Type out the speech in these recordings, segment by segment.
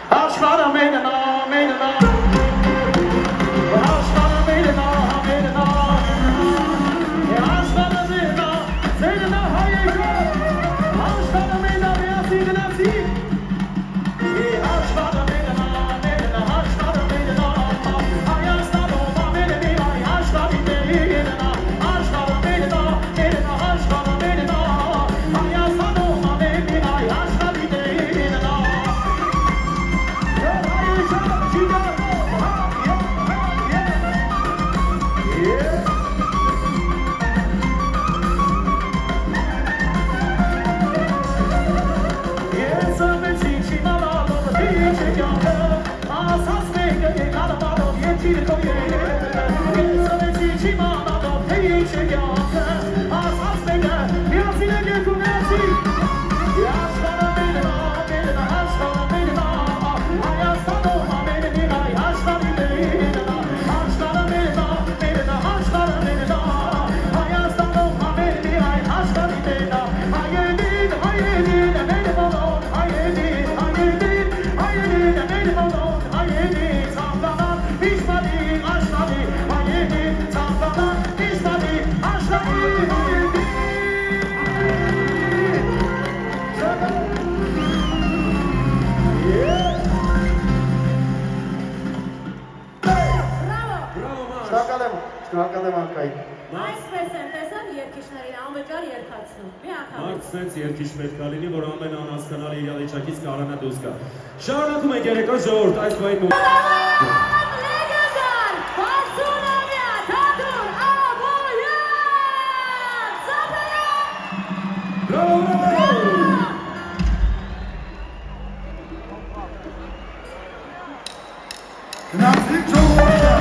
Ashkara Երկիշ պետք է լինի, որ ամեն անհասկանալի իրավիճակից կարողանա դուրս գա։ Շարունակում ենք երեկո ժողովուրդ այս բանին Լեգենդար Բարձունամյա Թաթուլ Աբոյան Զապեյան Բրավո! Գնացիք ժողովուրդը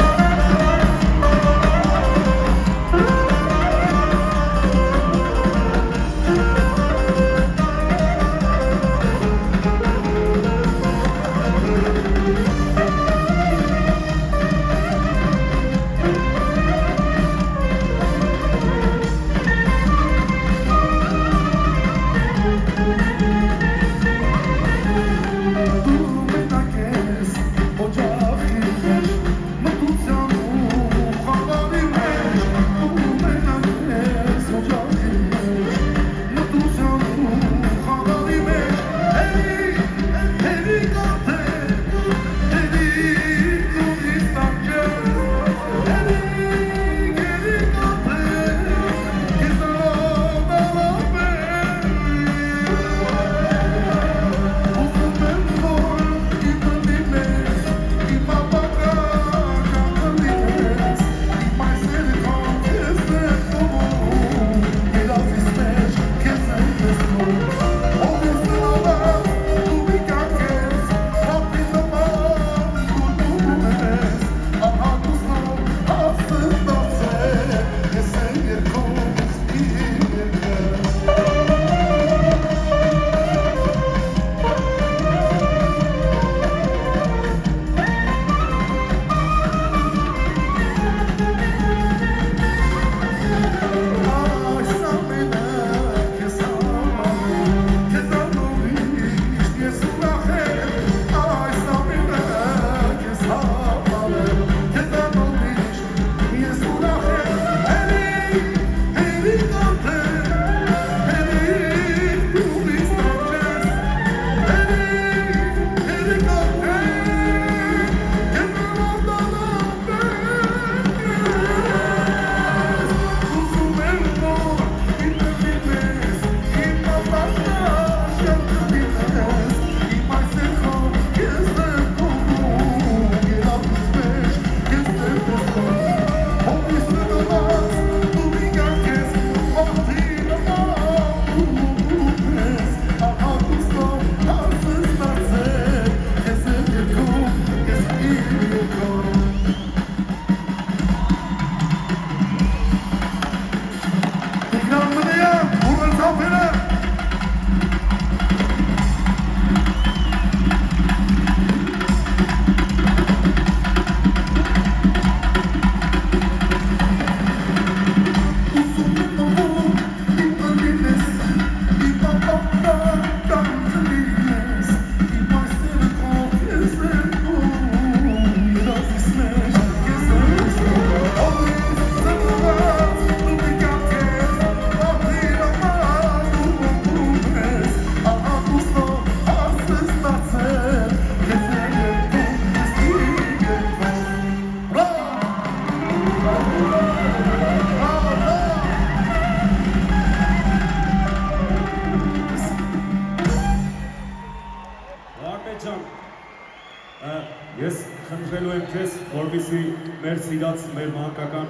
Ես խնդրելու եմ քեզ, որպեսզի մեր սիրած, մեր մանկական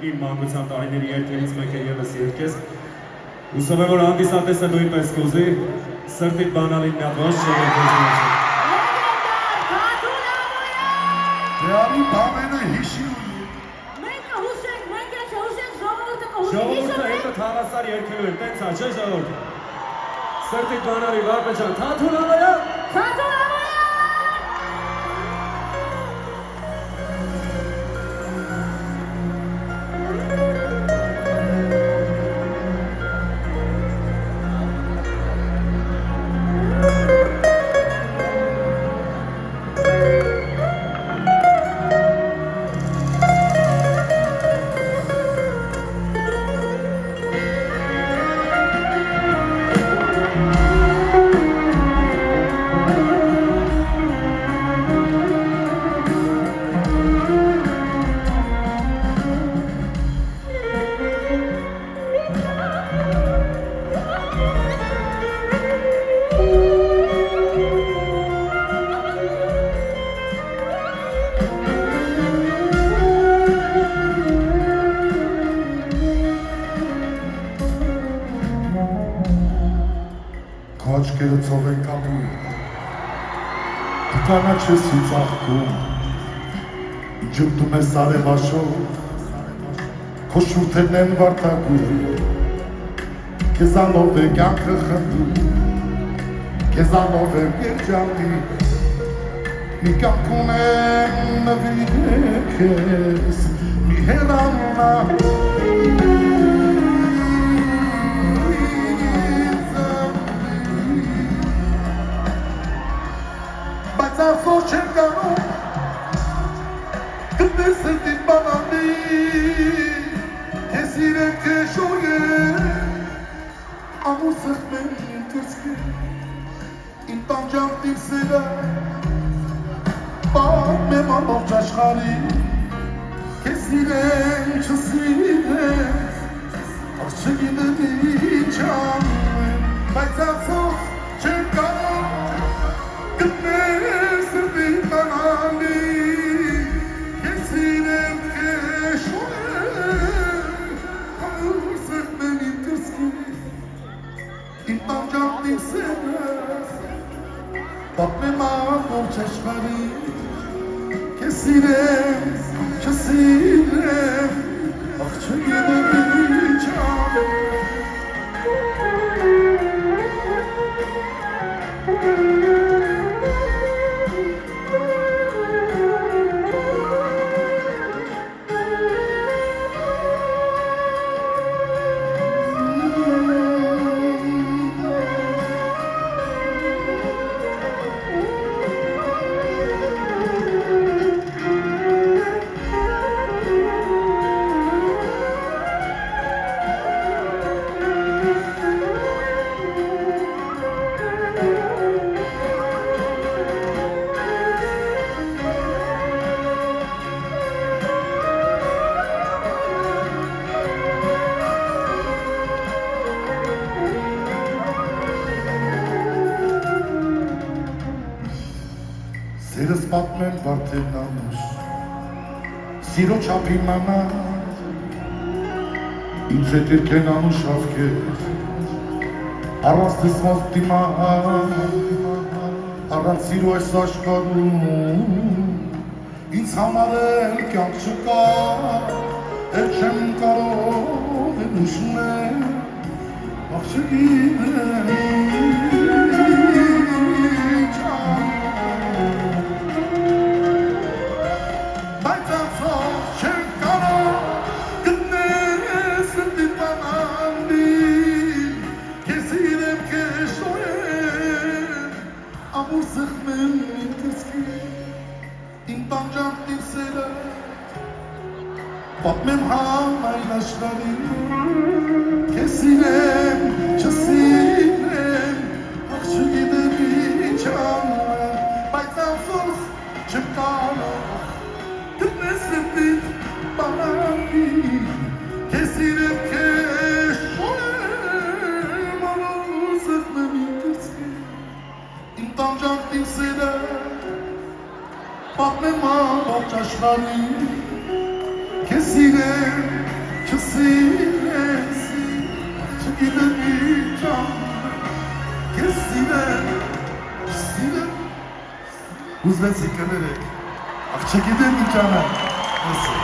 իմ մանկության տարիների երգերից մեկը ևս երգես։ Հուսով եմ, որ հանդիսատեսը նույնպես կուզի, սրտիդ բանալին մի հատ ոչ չէ երգես։ Դեանի բամենը հիշի ունի։ Մենք կհուշենք, մենք էլ չհուշենք, ժողովուրդը կհուշի։ Ժողովուրդը հետը թաղասար երկելու են, տենց է, չէ ժողովուրդ։ Սրտիք բանարի վարկը ջան, Թաթուլ Ամալյան։ Թաթուլ Ամալյան։ Աչքերը ծով են կապում, կանաչես ու ծաղկում, ջուտում ես արևաշով, քո շուրթերն են վարտակում, քեզանով է կյանքը խնդում, քեզանով է երջանի, մի կյանք ունեմ նվիրել քեզ, մի հեռանա, Ծախոր չեմ կանում, կտես է դիտ բանանի, կես իրեն կեշոր է, ամուր սխմեն իմ կրսկեր, իմ տանջամ տիպսերը, բան եմ ամողջ աշխարի, կես իրեն չսիրեն, աղ չգիտեմ ինչ անեն, բայց ծախոր չեմ կանում, կտես է դիտ բանանի, կես իրեն կեշոր է, ամուր սխմեն իմ կրսկեր, իմ տանջամ տիպսերը, պատմեմ ամողջ աշխարի, կես իրեն չսիրեն, աղ չգիտեմ ինչ անեն, Սերս պատմեն վարդեն անուշ, սիրո չապի մանար, ինձ հետ երկեն անուշ ավկեր, առանց տեսված դիմար, առանց սիրո այս աշխարում, ինձ համար էլ կյանք չկա, էլ չեմ կարող են ուշնել, աղ չգիտեմ ինչ անեմ, ամուր սխմեն իմ կրսկեր, իմ տանջամ տիպսերը, պատմեմ համայն աշխարի, կես սիրեմ, չսիրեմ, աղ չգիտեմ ինչ անեմ, բայց անսոս չեմ կարող, կտես սրտիդ բանանի, կես սիրեմ կեշոր եմ, ամուր սխմեն իմ կրսկեր, իմ տանջամ տիպսերը, պատմեմ ամողջ աշխարի, կես սիրեմ, չսիրեմ, չգիտեմ ինչ անեմ, կես սիրեմ, ուզվեցի կներեք, Աղջիկիդեն իջանը։ Եսի։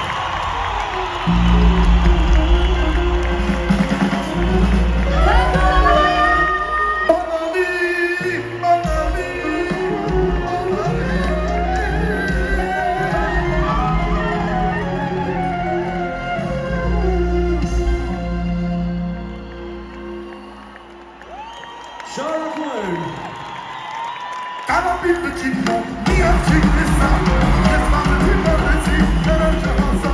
Բանալի, բանալի, Շարակներ։ Կարապի վճիպո, մի աղջիկ նեսա, ես մամեթի մորեցի, նրան չհասա,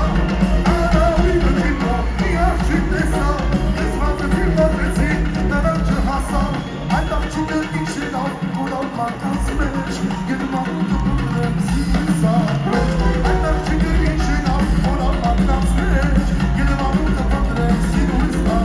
Կարապի վճիպո, մի աղջիկ նեսա, ես մամեթի մորեցի, նրան չհասա, այդ աղջիկը ինչ է լավ, որ ալմանքանց մեջ, և մանուտը բուրեմ սիրսա, այդ աղջիկը ինչ է լավ, որ ալմանքանց մեջ, և մանուտը բուրեմ սիրսա,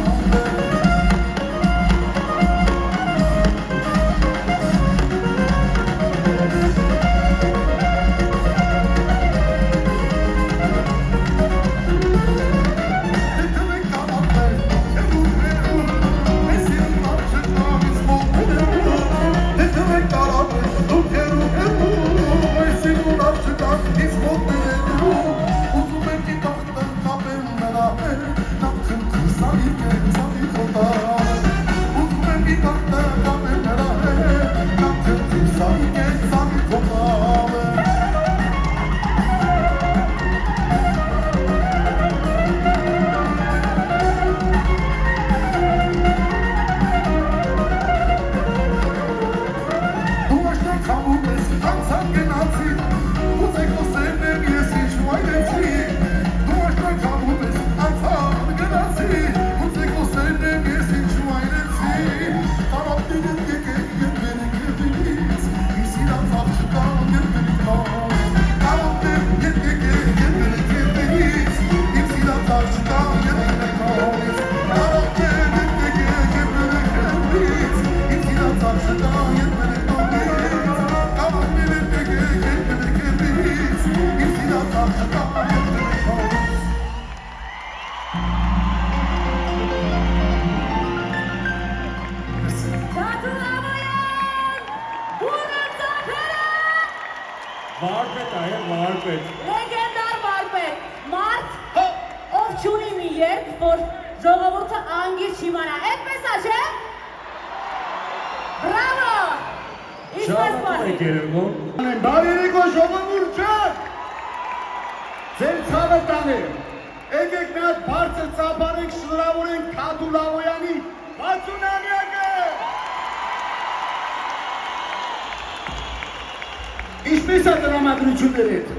Վարպետ այ վարպետ։ Լեգենդար վարպետ, մարդ, ով չունի մի երգ, որ ժողովուրդը անգիր չիմանա, էդպես է, չէ՞։ Բրավո։ Ինչպես Շարակում պահի։ եք երևում։ Բարերիկո ժողովուրդը ձեր ցավը տանը եկեք մի հատ բարձր ծափարենք շնորհավորենք Քաթու Լավոյանի 60-ամյակը Ինչպես է տրամադրություններդ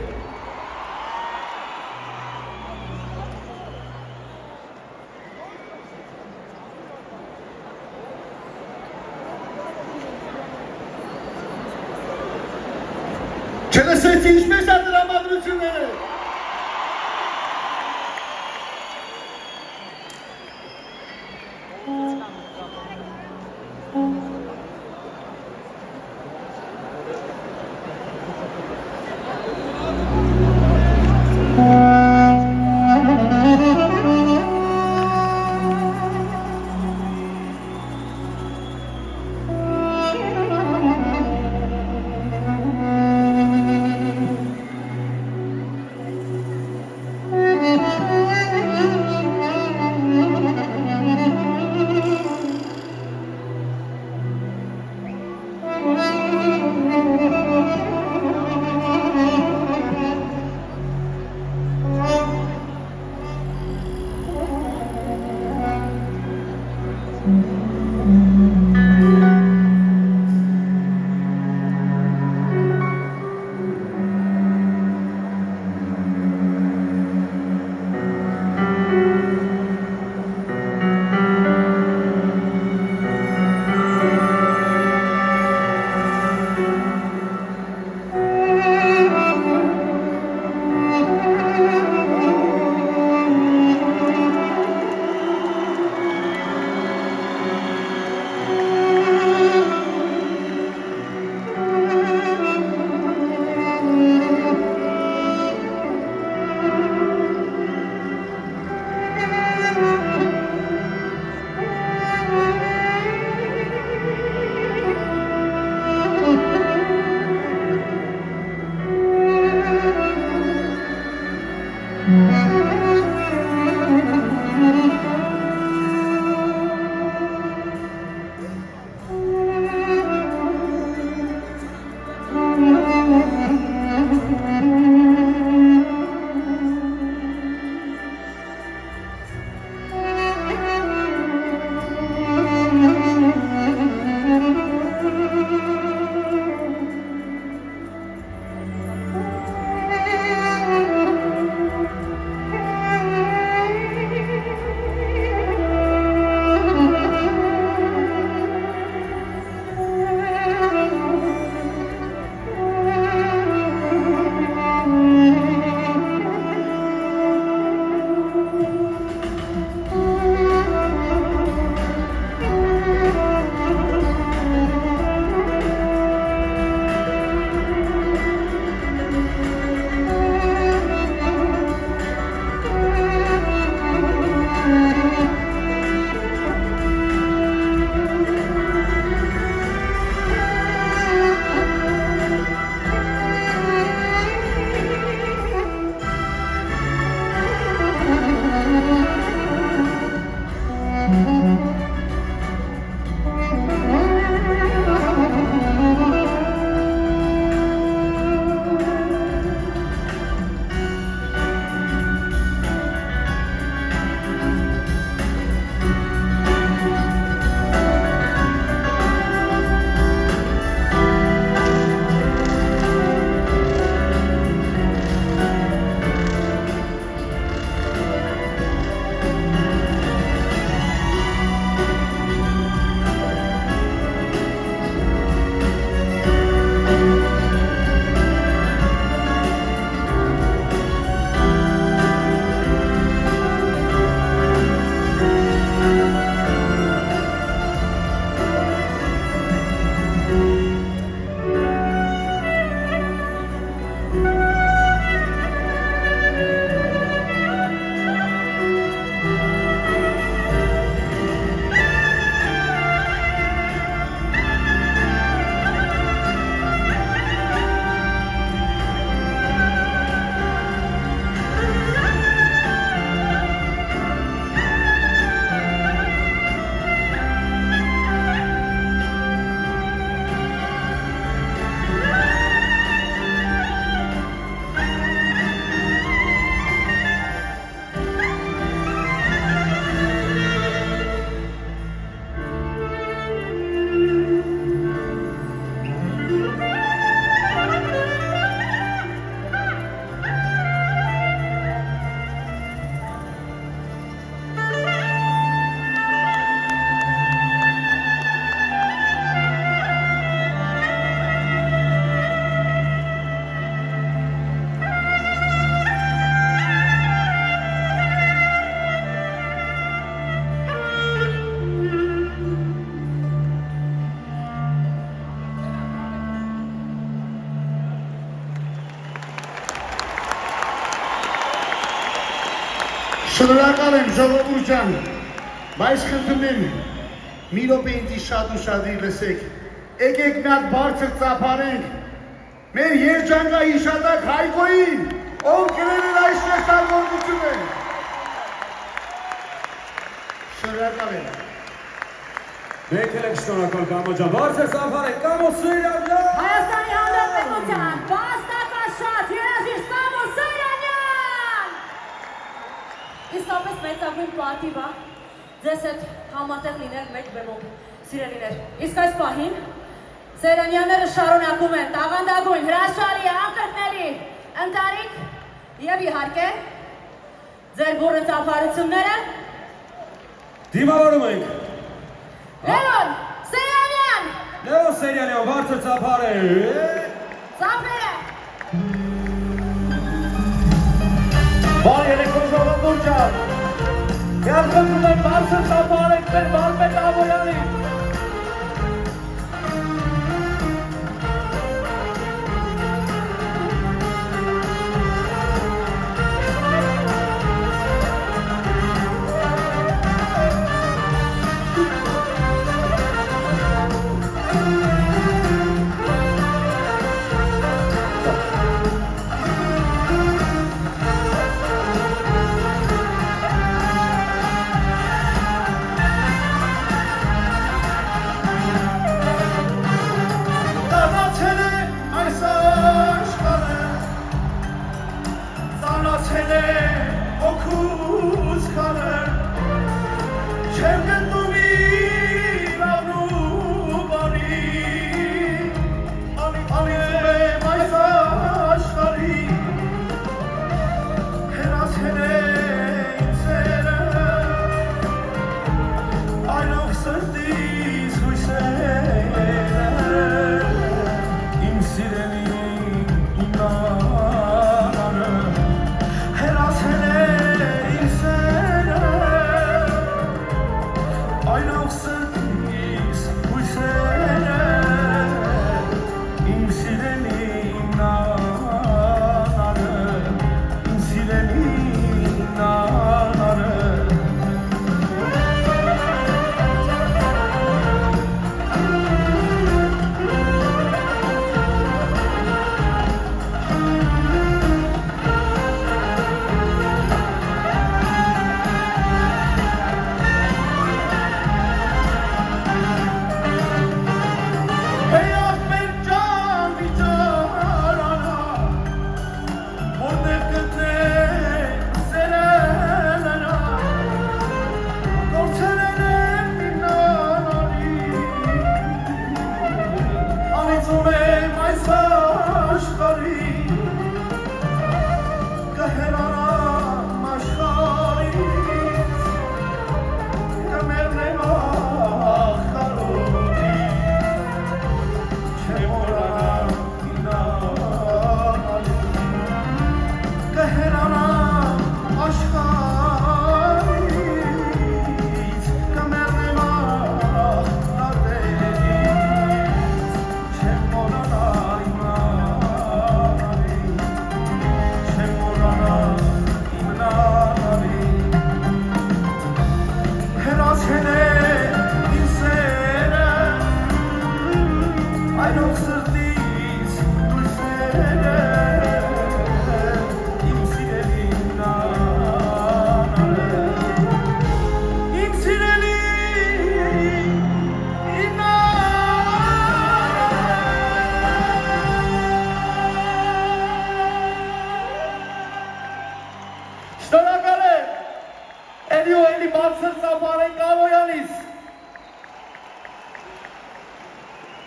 Չլսեցի ինչպես է տրամադրությունները Շնորհակալ եմ ժողովուրդ ջան, բայց խնդրում եմ մի րոպե ինձ շատ ուշադիր լսեք, եկեք մի հատ բարձր ծափարենք մեր երջանկայի հիշատակ Հայկոյին, ով գրել էր այս շնորհավորությունը։ Շնորհակալ եմ։ Մեկ էլ եք շնորհակալ Կամոջան, բարձր ծափարեք, Կամո Սուրյանյան։ Հայաստանի Հանրապետության բաստակաշատ երաժիշտ Կամո Սարյանյան։ Իսկապես մեծագույն պատիվ է ձեզ հետ համատեղ լինել մեկ բեմով, սիրելիներ։ Իսկ այս պահին Սարյանյանները շարունակում են տաղանդագույն, հրաշալի, անկրկնելի, ընթարիք և իհարկե ձեր բուռն ծափարությունները Դիմավորում ենք։ Լևոն Սարյանյան, Լևոն Սարյանյան, բարձր ծափարեք։ ծափերը։ Բարի երեկո ժողովուրդ ջան, միան խնդրում եմ բարձր ծափարեք մեր Վարպետ Աբոյանին։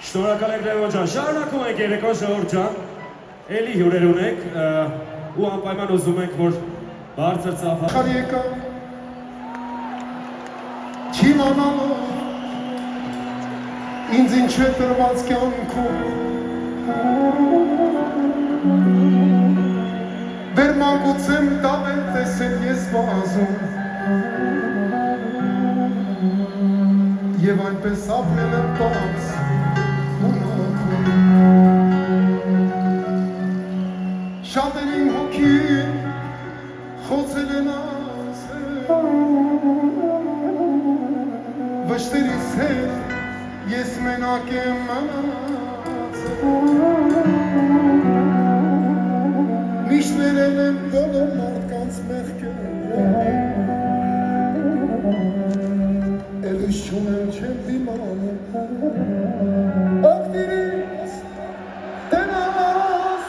Շնորհակալ եմ Լևոն ջան, շարունակում ենք երեկո ժողովուրդ ջան, էլի հյուրեր ունենք ու անպայման ուզում ենք, որ բարձր ծափար Խար եկա, չիմանալով, ինձ ինչ է տրված կյանքում, բերմագուց եմ տավել տեսել ես վազում, և այնպես ապրել եմ բաց, Շատերին հոգին խոցել են ասել Միշտ ներել եմ բոլոր մարդկանց մեղքերը Էլուս չունեմ չեմ դիմանում Ակտիրից տենաս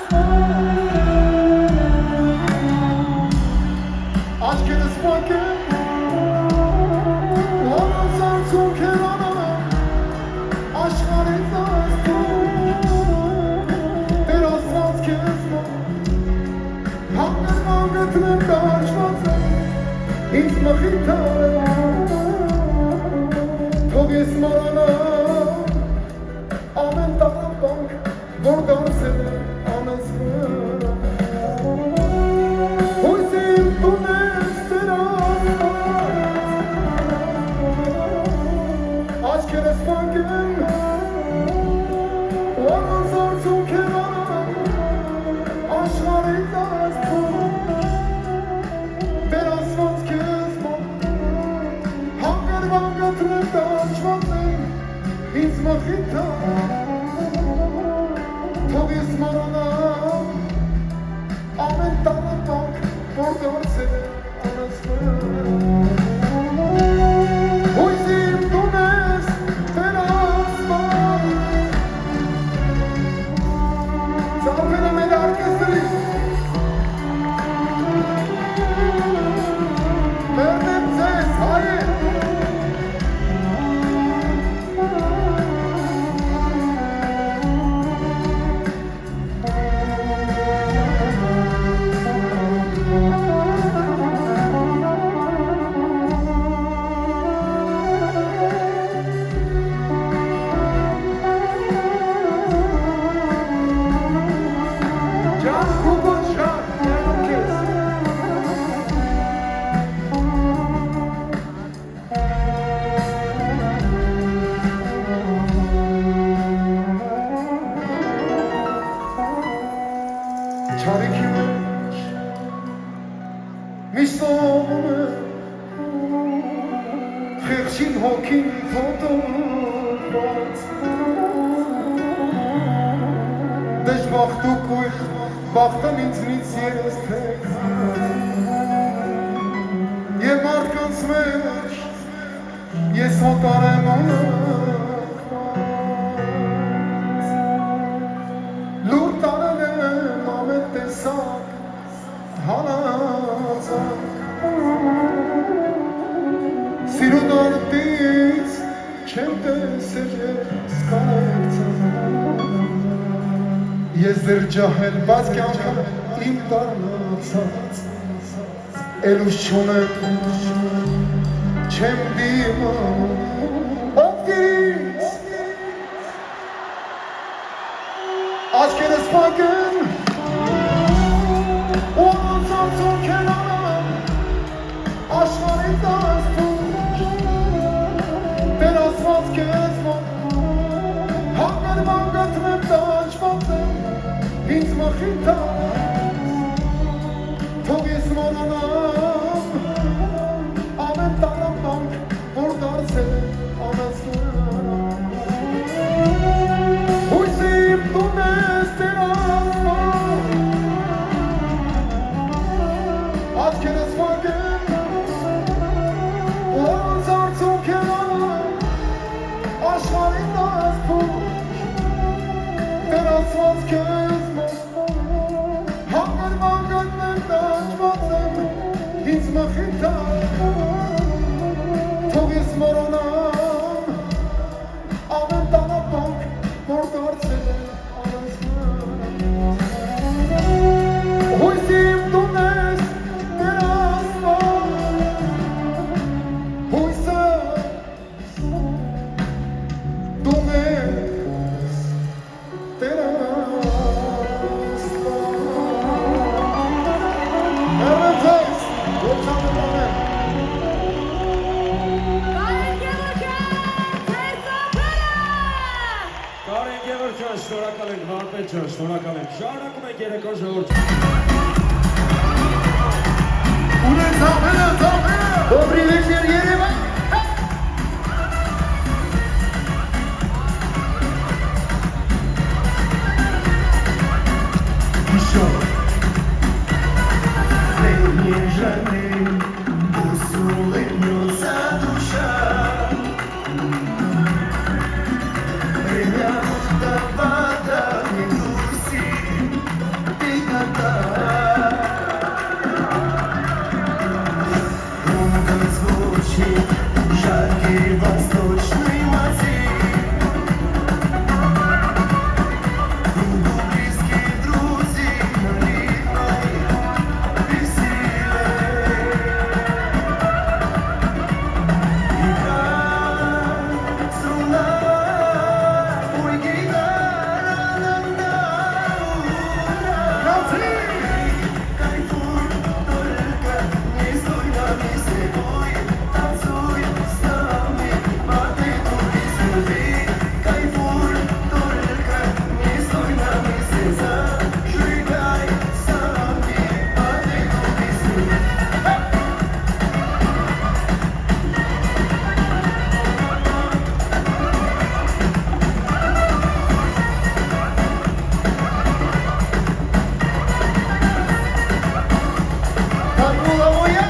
Աչքերս պակ եմ Հանած արցունք էր անամ Աշխարից աստում Տեր ասված կեզ մոտ Հանգրման գտնեմ դաշված եմ Ինձ մխիթար եմ Թող ես մորանամ Ամեն տաղապանք Որ դարձել եմ անզվր Հույս իմ տունես տերած Աչքերս պանք եմ Որանց արցունք էր անամ Աշխարից աստում Տեր ասված կեզ մոտ Հանգրվան գտրեմ դաշված եմ Ինձ մխիթար Թող ես մորանամ Ամեն տաղապանք Որ դարձել եմ անզվր Հույս իմ տունես տերած Ծարվել եմ էլ արկեստրի Մերնեմ ձեզ հայեր Ջան քուբոտ շան ներում կեզ Չարիքի մեջ Միշտ սողում է Խեղճին հոգին փոթորված Դժբախտ ու կույր Բախտն ինձնից երես թեքս Եվ մարդկանց մեջ Ես հոտար եմ անախված Լուր տարել եմ ամեն տեսակ Հանածակ Սիրուն արդից չեմ տեսել ես կանեկցակ Ես դեր ջահել, բայց կյանքը իմ դառնացած Էլուս չունեմ, չեմ դիմանում Ակտիրից Աչքերս պակ են Ու անց արցունք են անամ Աշխարից աստում Տեր ասված կեզ մոտ Հանգրման գտնեմ դաշված եմ Ինձ մխիթար Թող ես մորանամ Ամեն տաղապանք Որ դարձել եմ անզվր Հույս իմ տունես տերած Աչքերս պակ եմ Որանց արցունք են անամ Աշխարից աստում Տեր ասված կեզ մոտ Հանգրման գտնեմ դաշված եմ Ինձ մխիթար Թող ես մորանամ Ամեն տաղապանք Որ դարձել եմ անզվր Հույս իմ տունես տերած Հույսը տունես տերած Մերնեմ ձեզ Որ ծանոթան եմ Կարեն Գևորգյան, շնորհակալ ենք Վարպետ ջան, շնորհակալ ենք։ Շարունակում ենք երեկո ժողովուրդ։ Добрый вечер, Ереван! Еще. Гагарин, пусть улыбнется душа. Время будто вода, не грусти, никогда. Громко звучит жаркий восточный мотив. Кругу близких друзей на ритмой веселье. И как струна, ой, гитара нам на ура. Кайфуй, только не стой на месте, ой, танцуй с нами под эту песню. Ты кайфуй, только не стой на месте, зажигай с нами под эту песню. Как была моя?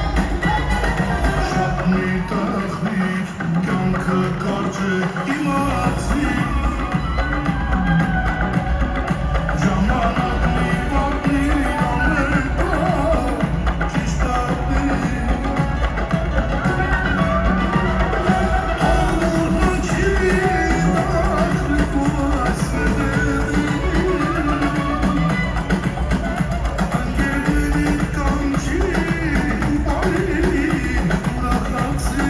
Жадный тахлит, гонка карче эмоций. Ժամանակի ոտնի ամենքա ճիշտատի Հավորնը չի դախլիքու ասվեդերի Անգելերի կանչի բարի ուրախացի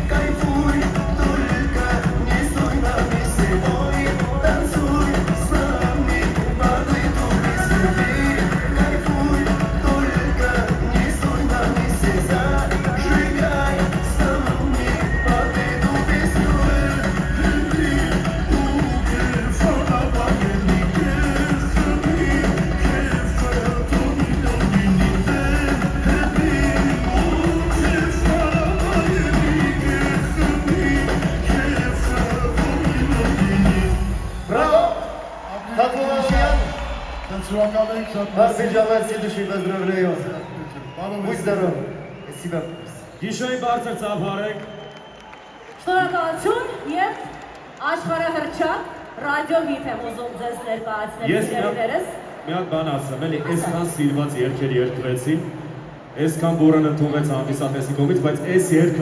Кайфуй, только не стой на месте, ой, танцуй с нами под эту песню. Ты кайфуй, только не стой на месте, зажигай с нами под эту песню. Браво! Татуирован! Танцевал ենք շատ Ադրբեջան всі душі поздравляю. Բարով Будь եք։ здоров. Спасибо. Գիշերին բարձր ծափարեք։ Շնորհակալություն եւ աշխարհահռչակ ռադիո հիթ եմ ուզում ձեզ ներկայացնել Ես սիրելիներս։ մի հատ բան ասեմ, էլի այսքան սիրված երգեր երգվեցին, այսքան բուրըն ընդունվեց հանդիսատեսի կողմից, բայց այս երգը